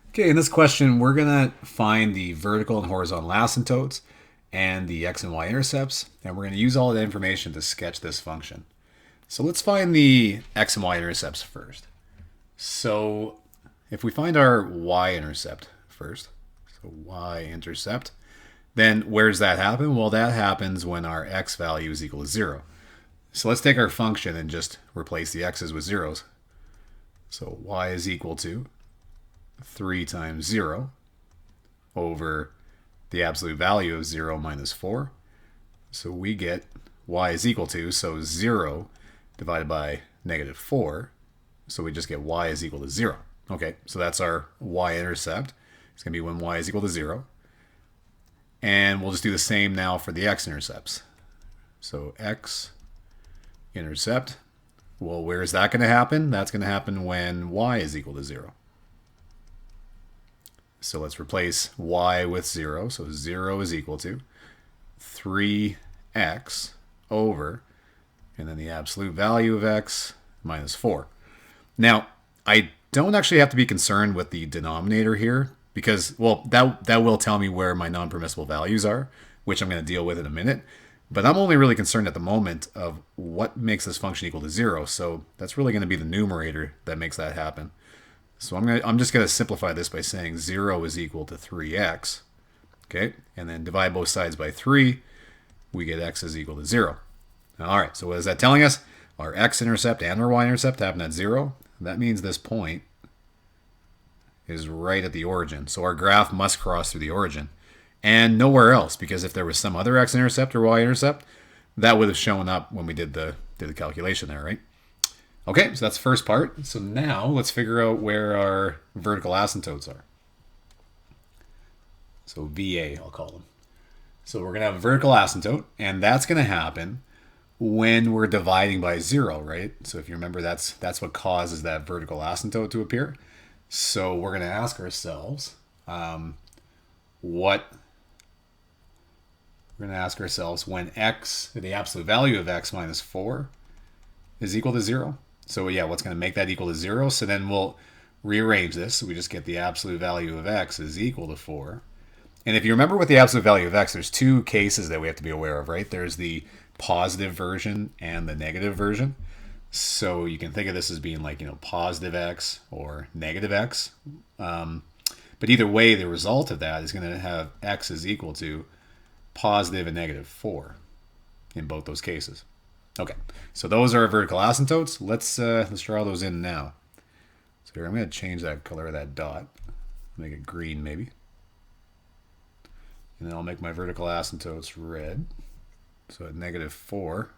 Okay, in this question, we're going to find the vertical and horizontal asymptotes and the x and y intercepts, and we're going to use all of that information to sketch this function. So let's find the x and y intercepts first. So if we find our y-intercept first, so y-intercept, then where does that happen? Well, that happens when our x value is equal to 0. So let's take our function and just replace the x's with zeros. So y is equal to 3 times 0 over the absolute value of 0 minus 4. So we get y is equal to, so 0 divided by negative 4. So we just get y is equal to 0. Okay, so that's our y-intercept. It's going to be when y is equal to 0. And we'll just do the same now for the x-intercepts. So x-intercept, well, where is that going to happen? That's going to happen when y is equal to 0. So let's replace y with 0. So 0 is equal to 3x over, and then the absolute value of x minus 4. Now, I don't actually have to be concerned with the denominator here because, well, that will tell me where my non-permissible values are, which I'm going to deal with in a minute. But I'm only really concerned at the moment of what makes this function equal to 0. So that's really going to be the numerator that makes that happen. So I'm just going to simplify this by saying 0 is equal to 3x. Okay, and then divide both sides by 3. We get x is equal to 0. All right, so what is that telling us? Our x-intercept and our y-intercept happen at 0. That means this point is right at the origin. So our graph must cross through the origin and nowhere else, because if there was some other x-intercept or y-intercept, that would have shown up when we did the calculation there, right? Okay, so that's the first part. So now let's figure out where our vertical asymptotes are. So VA, I'll call them. So we're going to have a vertical asymptote, and that's going to happen when we're dividing by 0, right? So if you remember, that's what causes that vertical asymptote to appear. So we're going to ask ourselves, what we're going to ask ourselves when x, the absolute value of x minus 4 is equal to 0. So yeah, what's going to make that equal to 0? So then we'll rearrange this. So we just get the absolute value of x is equal to 4. And if you remember with the absolute value of x, there's two cases that we have to be aware of, right? There's the positive version and the negative version. So you can think of this as being like, positive x or negative x. But either way, the result of that is going to have x is equal to positive and negative 4 in both those cases. Okay, so those are our vertical asymptotes. Let's draw those in now. So here, I'm going to change that color of that dot. Make it green maybe. And then I'll make my vertical asymptotes red. So at negative 4,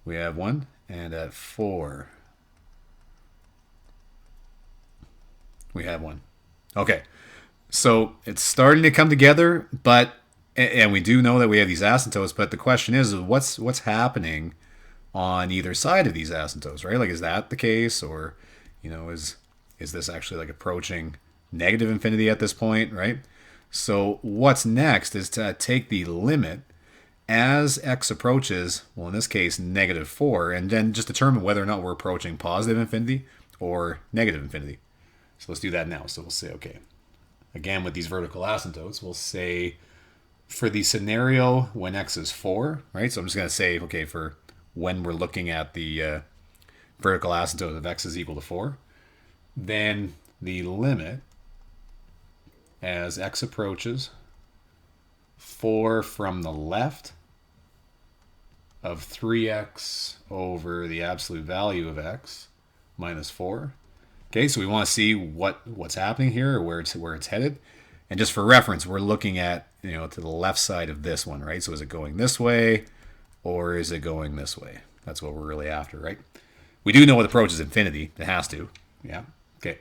we have one. And at 4, we have one. Okay, so it's starting to come together, and we do know that we have these asymptotes, but the question is what's happening on either side of these asymptotes, right? Like, is that the case, or, is this actually like approaching negative infinity at this point, right? So what's next is to take the limit as x approaches, well, in this case, negative 4, and then just determine whether or not we're approaching positive infinity or negative infinity. So let's do that now. So we'll say, okay, again, with these vertical asymptotes, we'll say for the scenario when x is 4, right? So I'm just going to say, okay, for when we're looking at the vertical asymptote of x is equal to 4, then the limit as x approaches 4 from the left of 3x over the absolute value of x minus 4. Okay, so we want to see what's happening here, or where it's headed. And just for reference, we're looking at, to the left side of this one, right? So is it going this way, or is it going this way? That's what we're really after, right? We do know it approaches infinity. It has to. Yeah. Okay.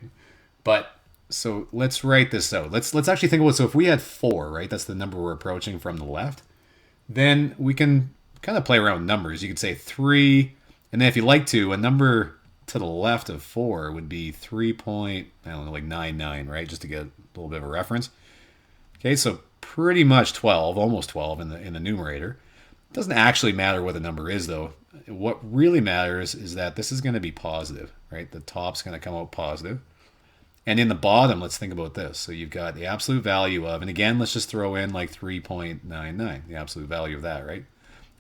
But so let's write this out. Let's actually think about it. So if we had 4, right? That's the number we're approaching from the left. Then we can kind of play around with numbers. You could say 3, and then if you like to, a number to the left of 4 would be 3.99, right? Just to get a little bit of a reference. Okay, so pretty much 12, almost 12 in the numerator. Doesn't actually matter what the number is, though. What really matters is that this is going to be positive, right? The top's going to come out positive. And in the bottom, let's think about this. So you've got the absolute value of, and again, let's just throw in like 3.99, the absolute value of that, right?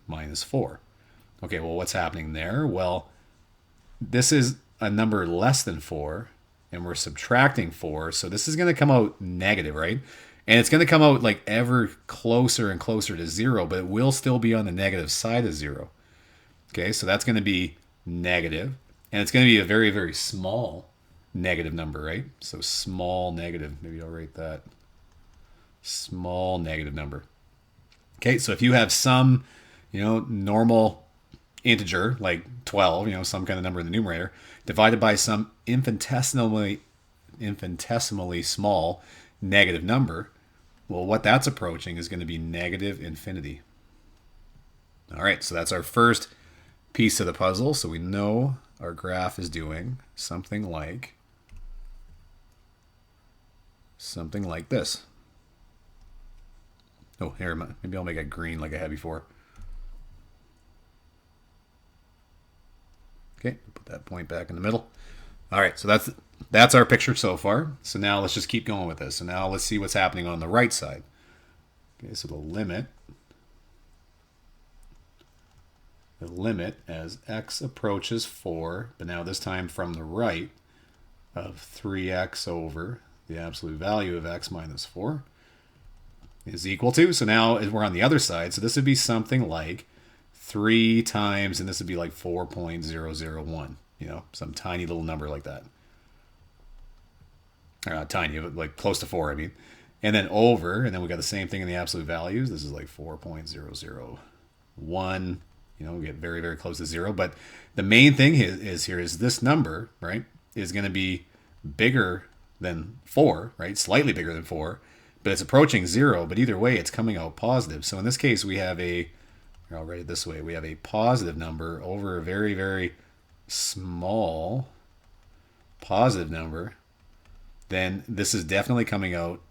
Minus 4. Okay, well, what's happening there? Well, this is a number less than 4, and we're subtracting 4, so this is going to come out negative, right? And it's going to come out like ever closer and closer to 0, but it will still be on the negative side of 0. Okay, so that's going to be negative, and it's going to be a very, very small negative number, right? So small negative. Maybe I'll write that. Small negative number. Okay, so if you have some, normal integer like 12, some kind of number in the numerator, divided by some infinitesimally small negative number, well, what that's approaching is going to be negative infinity. All right, so that's our first piece of the puzzle. So we know our graph is doing something like this. Oh, here, maybe I'll make it green like I had before. Okay, put that point back in the middle. All right, so that's our picture so far. So now let's just keep going with this. So now let's see what's happening on the right side. Okay, so the limit as x approaches 4, but now this time from the right, of 3x over the absolute value of x minus 4 is equal to, so now we're on the other side, so this would be something like 3 times, and this would be like 4.001, some tiny little number like that. Or not tiny, but like close to 4, I mean. And then over, and then we got the same thing in the absolute values. This is like 4.001. We get very, very close to 0. But the main thing is this number, right, is going to be bigger than 4, right? Slightly bigger than 4, but it's approaching 0. But either way, it's coming out positive. So in this case, we have I'll write it this way. We have a positive number over a very, very small positive number. Then this is definitely coming out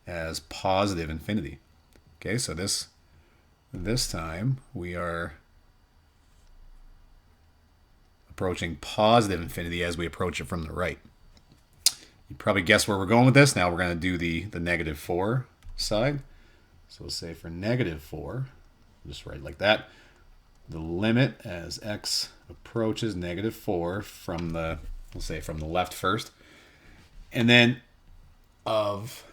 as positive infinity. Okay, so this time we are approaching positive infinity as we approach it from the right. You probably guess where we're going with this. Now we're going to do the negative 4 side. So we'll say for negative 4, just write like that. The limit as x approaches negative 4 from we'll say from the left first. And then of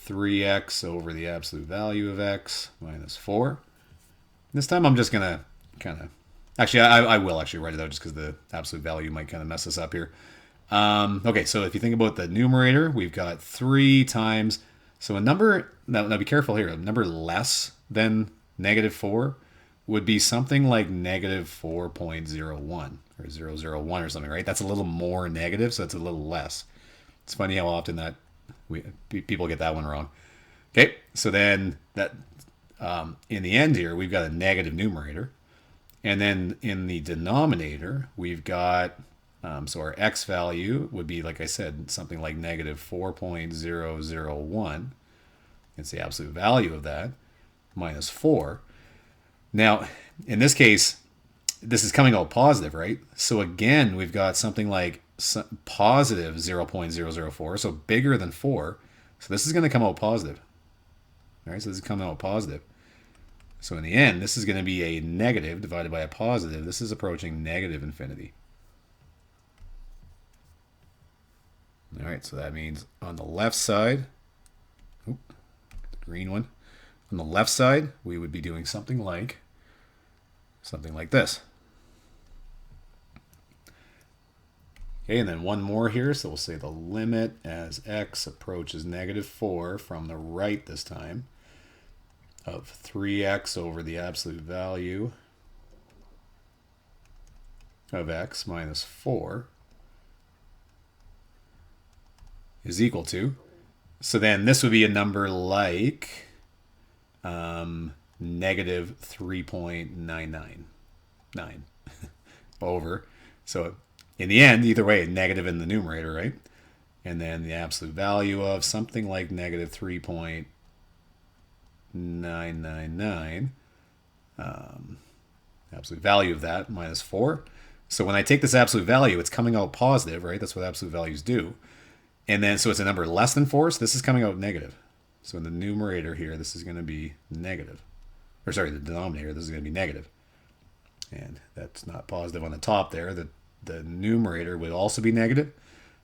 3x over the absolute value of x minus 4. This time I'm just going to kind of... Actually, I will actually write it out just because the absolute value might kind of mess us up here. Okay, so if you think about the numerator, we've got 3 times... So a number... Now be careful here. A number less than negative 4 would be something like negative 4.01 or 001 or something, right? That's a little more negative, so it's a little less. It's funny how often that people get that one wrong. Okay, so then that in the end here, we've got a negative numerator. And then in the denominator, we've got, so our x value would be, like I said, something like negative 4.001. It's the absolute value of that, minus 4. Now, in this case, this is coming out positive, right? So again, we've got something like positive 0.004, so bigger than 4. So this is going to come out positive. All right, so this is coming out positive. So in the end, this is going to be a negative divided by a positive. This is approaching negative infinity. All right, so that means on the left side, the green one, on the left side, we would be doing something like this. Okay, and then one more here. So we'll say the limit as x approaches negative 4 from the right this time of 3x over the absolute value of x minus 4 is equal to. So then this would be a number like negative 3.999 over. So in the end, either way, negative in the numerator, right? And then the absolute value of something like negative 3.999 0.999. Absolute value of that minus 4. So when I take this absolute value, it's coming out positive, right? That's what absolute values do. And then, so it's a number less than 4, so this is coming out negative. So in the numerator here, this is going to be negative. Or sorry, the denominator, this is going to be negative. And that's not positive on the top there. The numerator would also be negative.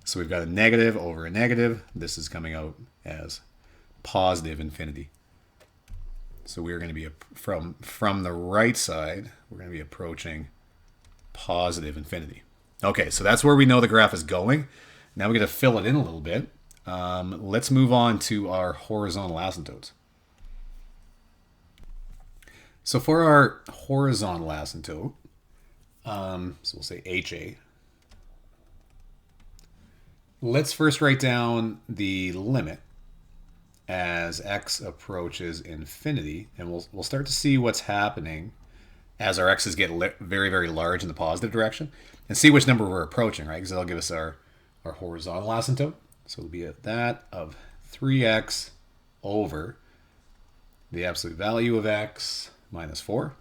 So we've got a negative over a negative. This is coming out as positive infinity. So we're going to be, from the right side, we're going to be approaching positive infinity. Okay, so that's where we know the graph is going. Now we're going to fill it in a little bit. Let's move on to our horizontal asymptotes. So for our horizontal asymptote, so we'll say HA. Let's first write down the limit as x approaches infinity, and we'll start to see what's happening as our x's get very, very large in the positive direction, and see which number we're approaching, right? Because that'll give us our horizontal asymptote. So it'll be at that of 3x over the absolute value of x minus 4.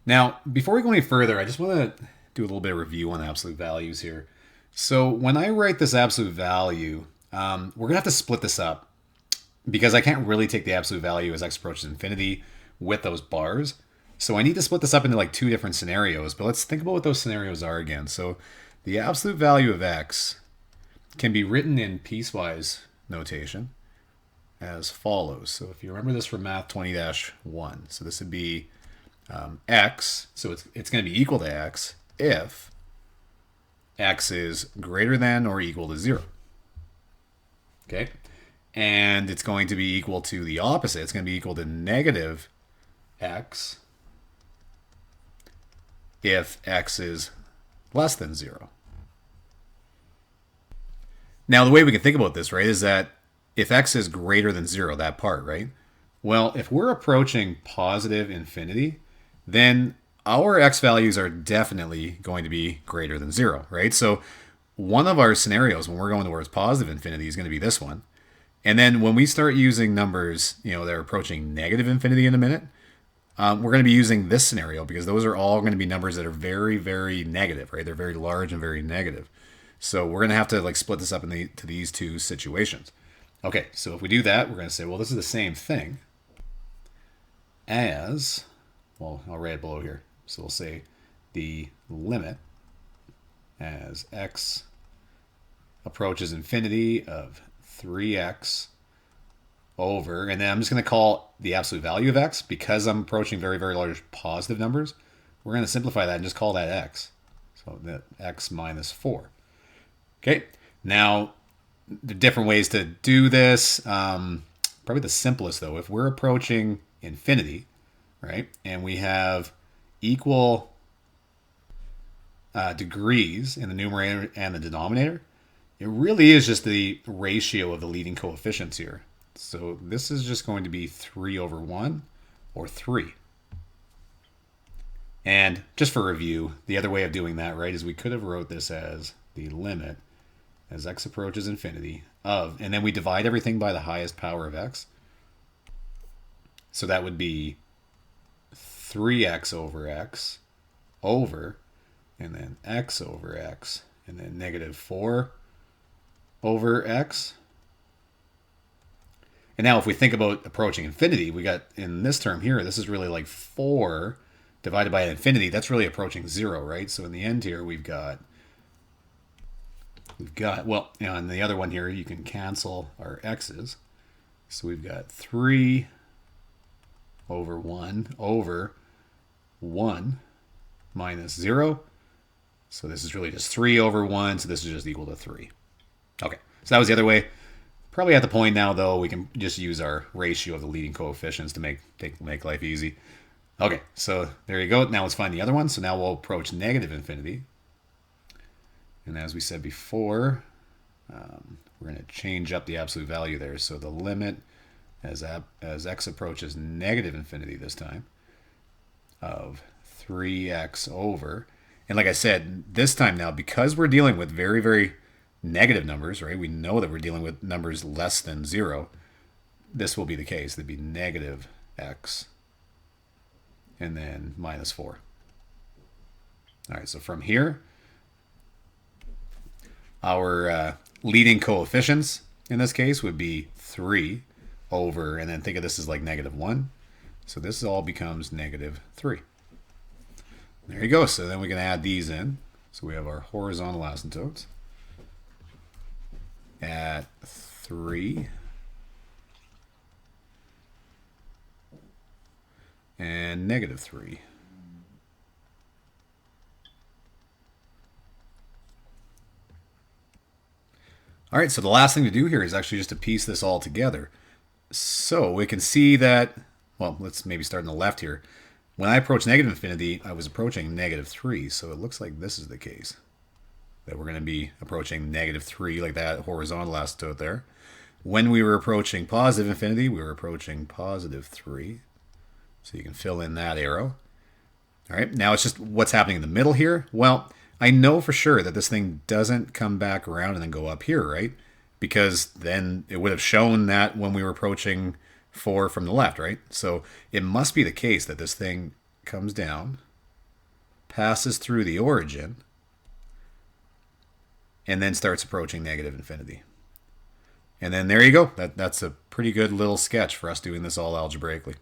Now, before we go any further, I just want to do a little bit of review on absolute values here. So when I write this absolute value, we're going to have to split this up because I can't really take the absolute value as x approaches infinity with those bars. So I need to split this up into like two different scenarios, but let's think about what those scenarios are again. So the absolute value of x can be written in piecewise notation as follows. So if you remember this from Math 20-1, so this would be x, so it's going to be equal to x if x is greater than or equal to 0. Okay? And it's going to be equal to the opposite. It's going to be equal to negative x if x is less than 0. Now, the way we can think about this, right, is that if x is greater than 0, that part, right? Well, if we're approaching positive infinity, then our x values are definitely going to be greater than 0, right? So one of our scenarios when we're going towards positive infinity is going to be this one. And then when we start using numbers, that are approaching negative infinity in a minute, we're going to be using this scenario because those are all going to be numbers that are very, very negative, right? They're very large and very negative. So we're going to have to like split this up into these two situations. Okay, so if we do that, we're going to say, well, this is the same thing as, well, I'll write it below here. So we'll say the limit as x approaches infinity of 3x over, and then I'm just going to call the absolute value of x because I'm approaching very, very large positive numbers. We're going to simplify that and just call that x. So that x minus 4. Okay, now the different ways to do this, probably the simplest though, if we're approaching infinity, right, and we have equal degrees in the numerator and the denominator, it really is just the ratio of the leading coefficients here. So this is just going to be 3 over 1 or 3. And just for review, the other way of doing that, right, is we could have wrote this as the limit as x approaches infinity of, and then we divide everything by the highest power of x. So that would be 3x over x over, and then x over x, and then negative 4 over x. And now if we think about approaching infinity, we got in this term here, this is really like 4 divided by infinity. That's really approaching 0, right? So in the end here, we've got, well, on the other one here, you can cancel our x's. So we've got 3 over 1 over 1 minus 0. So this is really just 3 over 1, so this is just equal to 3. Okay, so that was the other way. Probably at the point now, though, we can just use our ratio of the leading coefficients to make life easy. Okay, so there you go. Now let's find the other one. So now we'll approach negative infinity. And as we said before, we're going to change up the absolute value there. So the limit as x approaches negative infinity this time of 3x over. And like I said, this time now, because we're dealing with very, very negative numbers, right? We know that we're dealing with numbers less than 0. this will be the case. It'd be negative x and then minus 4. All right, so from here, our leading coefficients in this case would be 3 over, and then think of this as like negative 1. So this all becomes negative 3. There you go. So then we can add these in. So we have our horizontal asymptotes at 3 and negative 3. All right, so the last thing to do here is actually just to piece this all together. So we can see that, well, let's maybe start on the left here. When I approach negative infinity, I was approaching negative 3, so it looks like this is the case. That we're going to be approaching negative 3, like that horizontal asymptote there. When we were approaching positive infinity, we were approaching positive 3. So you can fill in that arrow. All right, now it's just what's happening in the middle here. Well, I know for sure that this thing doesn't come back around and then go up here, right? Because then it would have shown that when we were approaching 4 from the left, right? So it must be the case that this thing comes down, passes through the origin, and then starts approaching negative infinity. And then there you go. That's a pretty good little sketch for us doing this all algebraically.